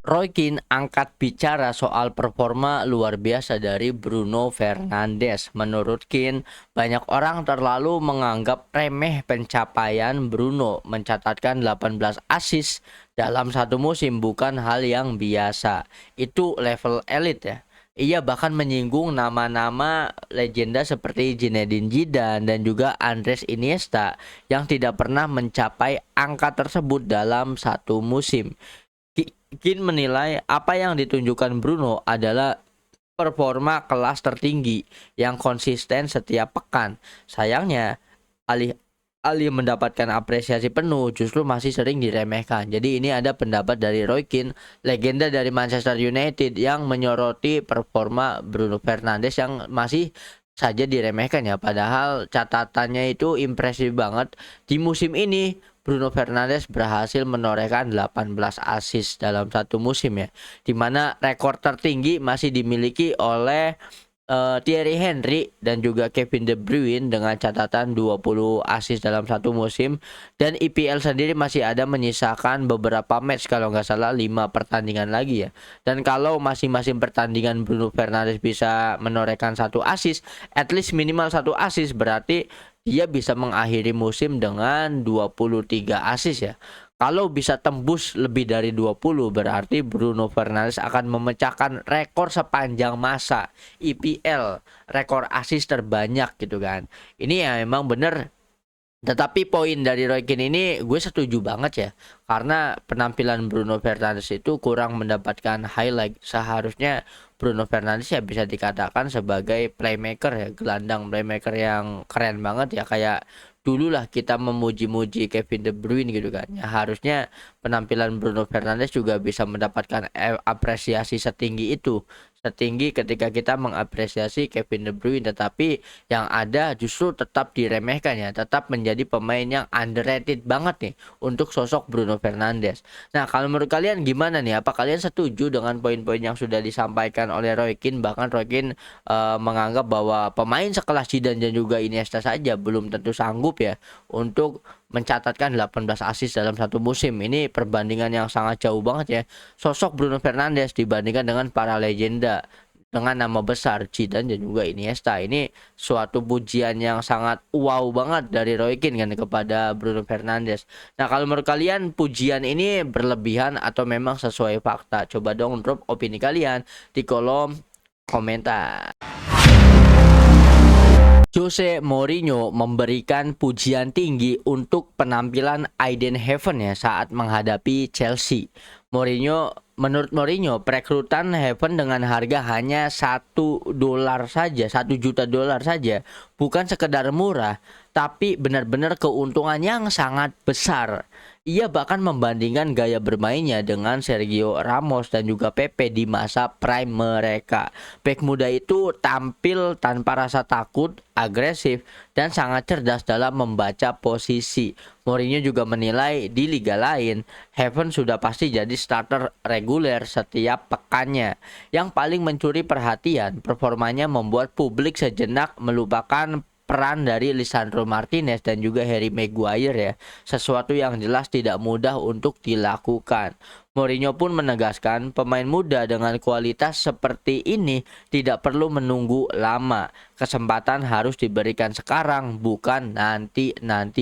Roy Keane angkat bicara soal performa luar biasa dari Bruno Fernandes. Menurut Keane, banyak orang terlalu menganggap remeh pencapaian Bruno mencatatkan 18 assist dalam satu musim bukan hal yang biasa. Itu level elit ya. Ia bahkan menyinggung nama-nama legenda seperti Zinedine Zidane dan juga Andres Iniesta yang tidak pernah mencapai angka tersebut dalam satu musim. Kin menilai apa yang ditunjukkan Bruno adalah performa kelas tertinggi yang konsisten setiap pekan. Sayangnya, alih alih mendapatkan apresiasi penuh justru masih sering diremehkan. Jadi ini ada pendapat dari Roy Keane, legenda dari Manchester United, yang menyoroti performa Bruno Fernandes yang masih saja diremehkan ya. Padahal catatannya itu impresif banget. Di musim ini Bruno Fernandes berhasil menorehkan 18 assist dalam satu musim ya. Di mana rekor tertinggi masih dimiliki oleh Thierry Henry dan juga Kevin De Bruyne dengan catatan 20 assist dalam satu musim. Dan EPL sendiri masih ada menyisakan beberapa match, kalau nggak salah 5 pertandingan lagi ya. Dan kalau masing-masing pertandingan Bruno Fernandes bisa menorehkan satu assist, at least minimal satu assist, berarti dia bisa mengakhiri musim dengan 23 assist ya. Kalau bisa tembus lebih dari 20, berarti Bruno Fernandes akan memecahkan rekor sepanjang masa EPL, rekor assist terbanyak gitu kan. Ini ya memang bener. Tetapi poin dari Roy Keane ini gue setuju banget ya. Karena penampilan Bruno Fernandes itu kurang mendapatkan highlight. Seharusnya Bruno Fernandes ya bisa dikatakan sebagai playmaker ya, gelandang playmaker yang keren banget ya. Kayak dulu lah kita memuji-muji Kevin De Bruyne gitu kan. Ya harusnya penampilan Bruno Fernandes juga bisa mendapatkan apresiasi setinggi itu, setinggi ketika kita mengapresiasi Kevin De Bruyne. Tetapi yang ada justru tetap diremehkan ya, tetap menjadi pemain yang underrated banget nih untuk sosok Bruno Fernandes. Nah, kalau menurut kalian gimana nih? Apa kalian setuju dengan poin-poin yang sudah disampaikan oleh Roy Keane? Bahkan Roy Keane menganggap bahwa pemain sekelas Zidane dan juga Iniesta saja belum tentu sanggup ya untuk mencatatkan 18 assist dalam satu musim. Ini perbandingan yang sangat jauh banget ya. Sosok Bruno Fernandes dibandingkan dengan para legenda dengan nama besar Zidane dan juga Iniesta. Ini suatu pujian yang sangat wow banget dari Roy Keane kan kepada Bruno Fernandes. Nah, kalau menurut kalian pujian ini berlebihan atau memang sesuai fakta? Coba dong drop opini kalian di kolom komentar. Jose Mourinho memberikan pujian tinggi untuk penampilan Aiden Heaven ya saat menghadapi Chelsea. Menurut Mourinho, perekrutan Heaven dengan harga hanya $1 saja, $1 juta saja, bukan sekedar murah, tapi benar-benar keuntungan yang sangat besar. Ia bahkan membandingkan gaya bermainnya dengan Sergio Ramos dan juga Pepe di masa prime mereka. Bek muda itu tampil tanpa rasa takut, agresif, dan sangat cerdas dalam membaca posisi. Mourinho juga menilai di liga lain, Heaven sudah pasti jadi starter reguler setiap pekannya. Yang paling mencuri perhatian, performanya membuat publik sejenak melupakan peran dari Lisandro Martinez dan juga Harry Maguire ya. Sesuatu yang jelas tidak mudah untuk dilakukan. Mourinho pun menegaskan pemain muda dengan kualitas seperti ini tidak perlu menunggu lama. Kesempatan harus diberikan sekarang, bukan nanti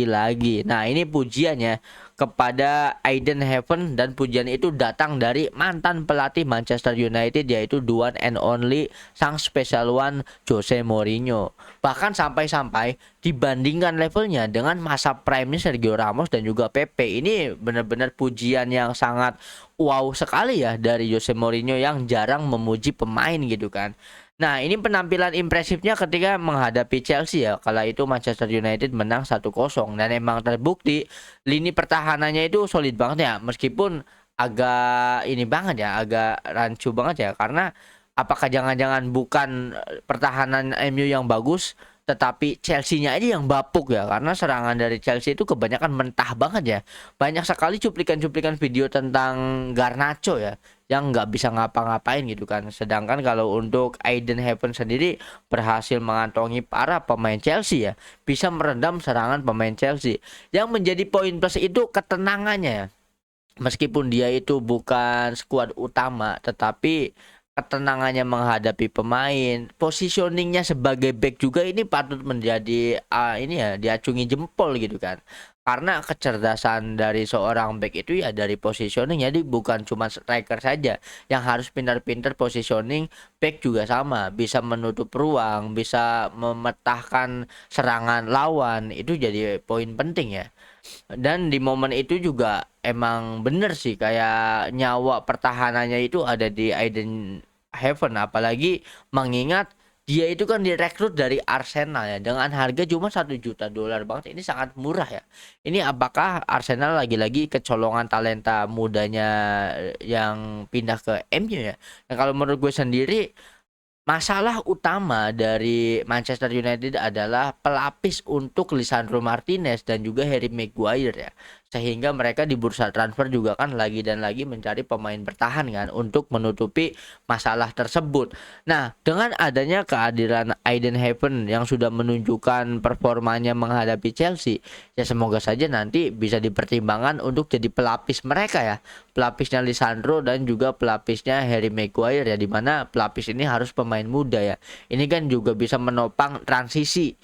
lagi. Nah, ini pujiannya kepada Aiden Heaven, dan pujian itu datang dari mantan pelatih Manchester United, yaitu the one and only sang special one Jose Mourinho. Bahkan sampai-sampai dibandingkan levelnya dengan masa prime Sergio Ramos dan juga Pepe. Ini benar-benar pujian yang sangat wow sekali ya dari Jose Mourinho yang jarang memuji pemain gitu kan. Nah, ini penampilan impresifnya ketika menghadapi Chelsea ya. Kala itu Manchester United menang 1-0 dan emang terbukti lini pertahanannya itu solid banget ya. Meskipun agak ini banget ya, agak rancu banget ya, karena apakah jangan-jangan bukan pertahanan MU yang bagus, tetapi Chelsea-nya aja yang bapuk ya, karena serangan dari Chelsea itu kebanyakan mentah banget ya. Banyak sekali cuplikan-cuplikan video tentang Garnacho ya yang nggak bisa ngapa-ngapain gitu kan. Sedangkan kalau untuk Aiden Heaven sendiri berhasil mengantongi para pemain Chelsea ya, bisa meredam serangan pemain Chelsea. Yang menjadi poin plus itu ketenangannya ya. Meskipun dia itu bukan skuad utama, tetapi ketenangannya menghadapi pemain, positioningnya sebagai back juga ini patut menjadi ini ya diacungi jempol gitu kan. Karena kecerdasan dari seorang back itu ya dari positioning, jadi bukan cuma striker saja yang harus pintar-pintar positioning, back juga sama, bisa menutup ruang, bisa memecahkan serangan lawan, itu jadi poin penting ya. Dan di momen itu juga emang bener sih kayak nyawa pertahanannya itu ada di Aiden Heaven, apalagi mengingat dia itu kan direkrut dari Arsenal ya dengan harga cuma 1 juta dolar banget, ini sangat murah ya. Ini apakah Arsenal lagi-lagi kecolongan talenta mudanya yang pindah ke MU ya? Dan kalau menurut gue sendiri, masalah utama dari Manchester United adalah pelapis untuk Lisandro Martinez dan juga Harry Maguire ya. Sehingga mereka di bursa transfer juga kan lagi dan lagi mencari pemain bertahan kan untuk menutupi masalah tersebut. Nah, dengan adanya kehadiran Aiden Heaven yang sudah menunjukkan performanya menghadapi Chelsea, ya semoga saja nanti bisa dipertimbangkan untuk jadi pelapis mereka ya, pelapisnya Lisandro dan juga pelapisnya Harry Maguire ya, dimana pelapis ini harus pemain muda ya. Ini kan juga bisa menopang transisi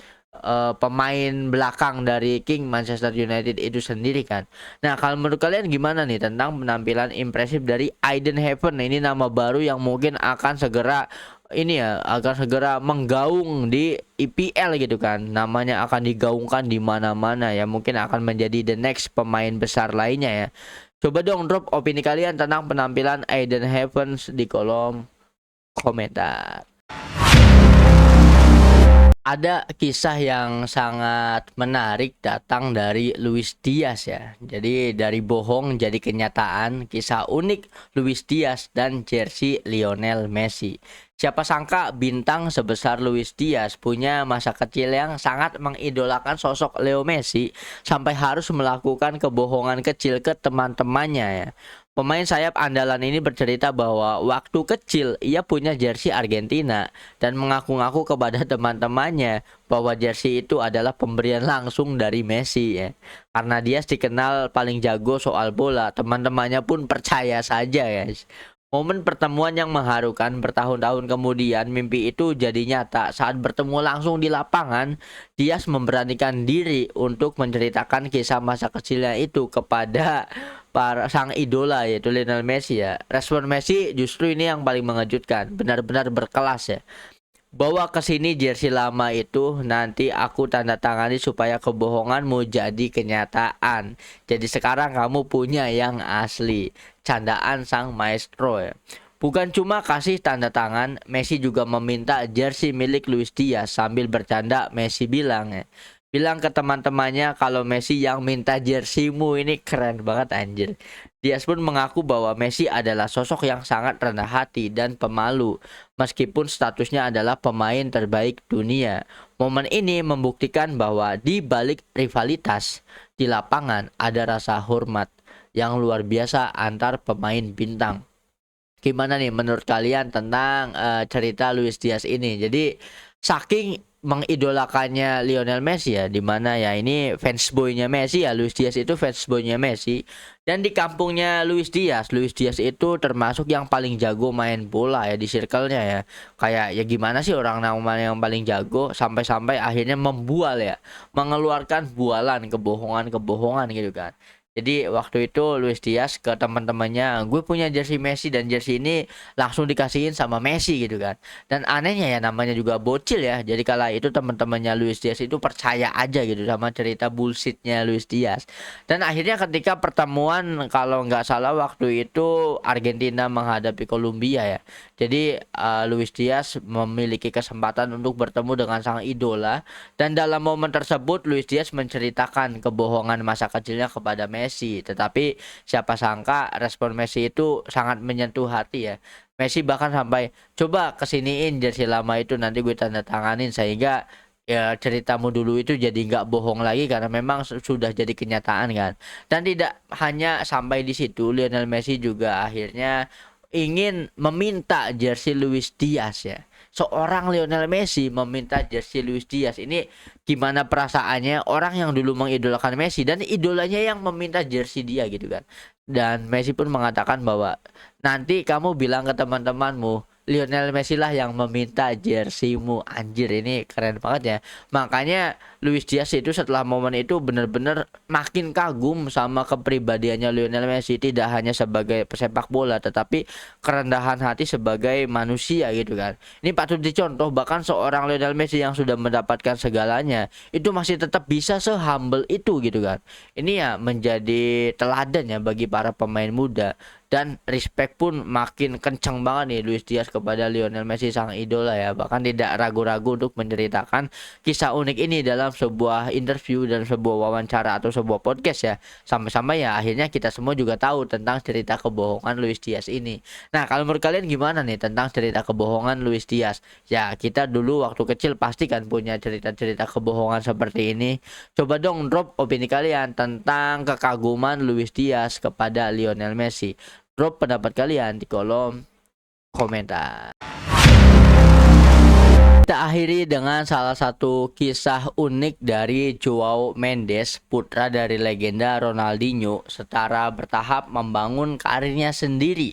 pemain belakang dari King Manchester United itu sendiri kan. Nah, kalau menurut kalian gimana nih tentang penampilan impresif dari Aiden Heaven? Ini nama baru yang mungkin akan segera ini ya, akan segera menggaung di IPL gitu kan. Namanya akan digaungkan di mana-mana ya. Mungkin akan menjadi the next pemain besar lainnya ya. Coba dong drop opini kalian tentang penampilan Aiden Heavens di kolom komentar. Ada kisah yang sangat menarik datang dari Luis Diaz ya. Jadi dari bohong jadi kenyataan, kisah unik Luis Diaz dan jersey Lionel Messi. Siapa sangka bintang sebesar Luis Diaz punya masa kecil yang sangat mengidolakan sosok Leo Messi sampai harus melakukan kebohongan kecil ke teman-temannya ya. Pemain sayap andalan ini bercerita bahwa waktu kecil ia punya jersey Argentina dan mengaku-ngaku kepada teman-temannya bahwa jersey itu adalah pemberian langsung dari Messi ya. Karena dia dikenal paling jago soal bola, teman-temannya pun percaya saja guys. Momen pertemuan yang mengharukan bertahun-tahun kemudian, mimpi itu jadi nyata saat bertemu langsung di lapangan. Diaz memberanikan diri untuk menceritakan kisah masa kecilnya itu kepada para sang idola yaitu Lionel Messi ya. Respon Messi justru ini yang paling mengejutkan, benar-benar berkelas ya. Bawa ke sini jersey lama itu, nanti aku tanda tangani supaya kebohonganmu jadi kenyataan. Jadi sekarang kamu punya yang asli. Candaan sang maestro ya. Bukan cuma kasih tanda tangan, Messi juga meminta jersey milik Luis Diaz. Sambil bercanda Messi bilang ya, bilang ke teman-temannya kalau Messi yang minta jerseymu. Ini keren banget anjir. Diaz pun mengaku bahwa Messi adalah sosok yang sangat rendah hati dan pemalu, meskipun statusnya adalah pemain terbaik dunia. Momen ini membuktikan bahwa di balik rivalitas di lapangan ada rasa hormat yang luar biasa antar pemain bintang. Gimana nih menurut kalian tentang cerita Luis Diaz ini? Jadi saking mengidolakannya Lionel Messi ya, dimana ya ini fans boynya Messi ya, Luis Diaz itu fans boynya Messi. Dan di kampungnya Luis Diaz itu termasuk yang paling jago main bola ya di circle-nya ya. Kayak ya gimana sih orang namanya yang paling jago sampai-sampai akhirnya membual ya, mengeluarkan bualan kebohongan-kebohongan gitu kan. Jadi waktu itu Luis Diaz ke teman-temannya, gue punya jersey Messi dan jersey ini langsung dikasihin sama Messi gitu kan. Dan anehnya ya namanya juga bocil ya. Jadi kala itu teman-temannya Luis Diaz itu percaya aja gitu sama cerita bullshitnya Luis Diaz. Dan akhirnya ketika pertemuan kalau nggak salah waktu itu Argentina menghadapi Kolombia ya. Jadi Luis Diaz memiliki kesempatan untuk bertemu dengan sang idola. Dan dalam momen tersebut Luis Diaz menceritakan kebohongan masa kecilnya kepada Messi. Tetapi siapa sangka respon Messi itu sangat menyentuh hati ya. Messi bahkan sampai coba kesiniin jersey lama itu nanti gue tanda tanganin, sehingga ya ceritamu dulu itu jadi nggak bohong lagi karena memang sudah jadi kenyataan kan. Dan tidak hanya sampai di situ, Lionel Messi juga akhirnya ingin meminta jersey Luis Diaz ya. seorang Lionel Messi meminta jersey Luis Diaz. Ini gimana perasaannya orang yang dulu mengidolakan Messi dan idolanya yang meminta jersey dia gitu kan. Dan Messi pun mengatakan bahwa nanti kamu bilang ke teman-temanmu Lionel Messi lah yang meminta jerseymu. Anjir, ini keren banget ya. Makanya Luis Diaz itu setelah momen itu benar-benar makin kagum sama kepribadiannya Lionel Messi, tidak hanya sebagai pesepak bola tetapi kerendahan hati sebagai manusia gitu kan. Ini patut dicontoh, bahkan seorang Lionel Messi yang sudah mendapatkan segalanya itu masih tetap bisa se-humble itu gitu kan. Ini ya menjadi teladan ya bagi para pemain muda. Dan respect pun makin kencang banget nih Luis Diaz kepada Lionel Messi sang idola ya. Bahkan tidak ragu-ragu untuk menceritakan kisah unik ini dalam sebuah interview dan sebuah wawancara atau sebuah podcast ya. Sampai-sampai ya akhirnya kita semua juga tahu tentang cerita kebohongan Luis Diaz ini. Nah, kalau menurut kalian gimana nih tentang cerita kebohongan Luis Diaz? Ya, kita dulu waktu kecil pasti kan punya cerita-cerita kebohongan seperti ini. Coba dong drop opini kalian tentang kekaguman Luis Diaz kepada Lionel Messi. Drop pendapat kalian di kolom komentar. Kita akhiri dengan salah satu kisah unik dari Joao Mendes, putra dari legenda Ronaldinho, secara bertahap membangun karirnya sendiri.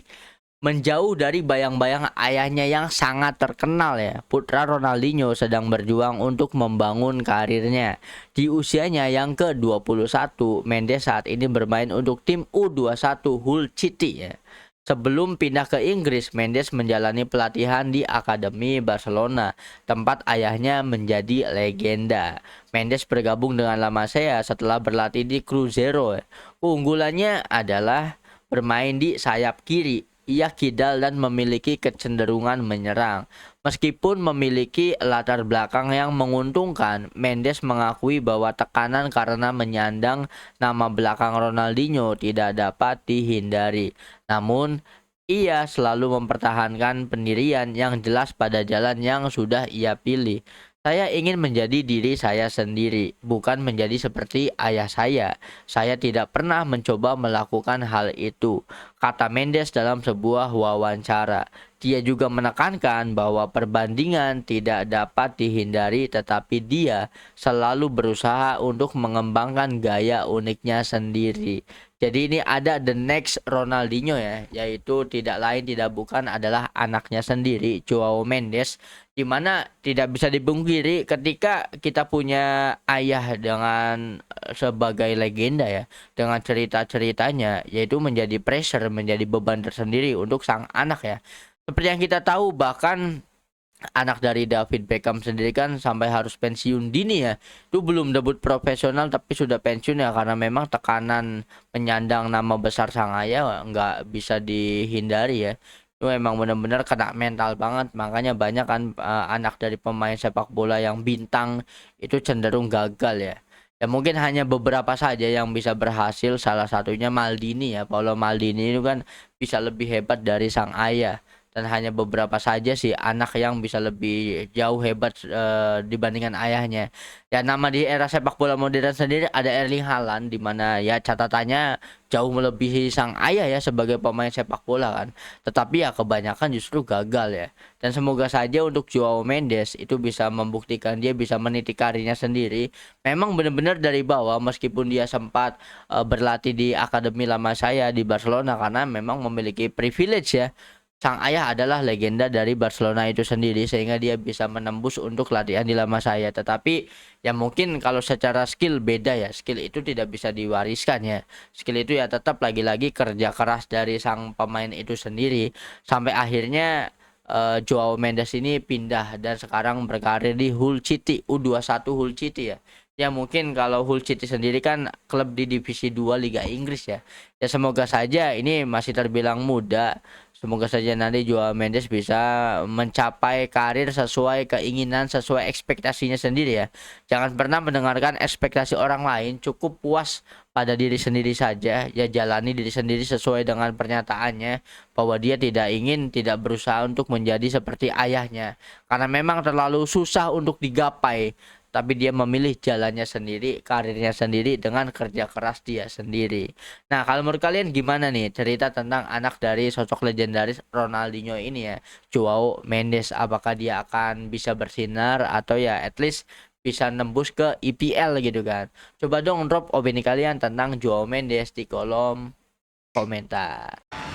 Menjauh dari bayang-bayang ayahnya yang sangat terkenal ya, putra Ronaldinho sedang berjuang untuk membangun karirnya. Di usianya yang ke-21, Mendes saat ini bermain untuk tim U21 Hull City ya. Sebelum pindah ke Inggris, Mendes menjalani pelatihan di Akademi Barcelona, tempat ayahnya menjadi legenda. Mendes bergabung dengan La Masia setelah berlatih di Cruzeiro. Keunggulannya adalah bermain di sayap kiri. Ia kidal dan memiliki kecenderungan menyerang. Meskipun memiliki latar belakang yang menguntungkan, Mendes mengakui bahwa tekanan karena menyandang nama belakang Ronaldinho tidak dapat dihindari. Namun, ia selalu mempertahankan pendirian yang jelas pada jalan yang sudah ia pilih. Saya ingin menjadi diri saya sendiri, bukan menjadi seperti ayah saya. Saya tidak pernah mencoba melakukan hal itu, kata Mendes dalam sebuah wawancara. Dia juga menekankan bahwa perbandingan tidak dapat dihindari, tetapi dia selalu berusaha untuk mengembangkan gaya uniknya sendiri. Jadi ini ada the next Ronaldinho ya, yaitu tidak lain tidak bukan adalah anaknya sendiri, Joao Mendes, di mana tidak bisa dipungkiri ketika kita punya ayah dengan sebagai legenda ya, dengan cerita-ceritanya, yaitu menjadi pressure, menjadi beban tersendiri untuk sang anak ya. Seperti yang kita tahu, bahkan anak dari David Beckham sendiri kan sampai harus pensiun dini ya. Itu belum debut profesional tapi sudah pensiun ya, karena memang tekanan menyandang nama besar sang ayah nggak bisa dihindari ya. Itu emang benar-benar kena mental banget. Makanya banyak kan anak dari pemain sepak bola yang bintang itu cenderung gagal ya. Ya mungkin hanya beberapa saja yang bisa berhasil, salah satunya Maldini ya. Paolo Maldini itu kan bisa lebih hebat dari sang ayah. Dan hanya beberapa saja sih anak yang bisa lebih jauh hebat dibandingkan ayahnya. Ya nama di era sepak bola modern sendiri ada Erling Haaland, di mana ya catatannya jauh melebihi sang ayah ya sebagai pemain sepak bola kan. Tetapi ya kebanyakan justru gagal ya. Dan semoga saja untuk Joao Mendes itu bisa membuktikan dia bisa meniti karirnya sendiri. Memang benar-benar dari bawah, meskipun dia sempat berlatih di Akademi La Masia di Barcelona karena memang memiliki privilege ya. Sang ayah adalah legenda dari Barcelona itu sendiri, sehingga dia bisa menembus untuk latihan di La Masia. Tetapi ya mungkin kalau secara skill beda ya, skill itu tidak bisa diwariskan ya. Skill itu ya tetap lagi-lagi kerja keras dari sang pemain itu sendiri, sampai akhirnya Joao Mendes ini pindah dan sekarang berkarir di Hull City, U21 Hull City ya. Ya mungkin kalau Hull City sendiri kan klub di divisi 2 Liga Inggris ya. Ya semoga saja ini masih terbilang muda. Semoga saja nanti Joao Mendes bisa mencapai karir sesuai keinginan, sesuai ekspektasinya sendiri ya. Jangan pernah mendengarkan ekspektasi orang lain, cukup puas pada diri sendiri saja. Ya jalani diri sendiri sesuai dengan pernyataannya bahwa dia tidak berusaha untuk menjadi seperti ayahnya. Karena memang terlalu susah untuk digapai. tapi dia memilih jalannya sendiri, karirnya sendiri dengan kerja keras dia sendiri. Nah, kalau menurut kalian gimana nih cerita tentang anak dari sosok legendaris Ronaldinho ini ya, Joao Mendes? Apakah dia akan bisa bersinar atau ya at least bisa nembus ke IPL gitu kan? Coba dong drop opini kalian tentang Joao Mendes di kolom komentar.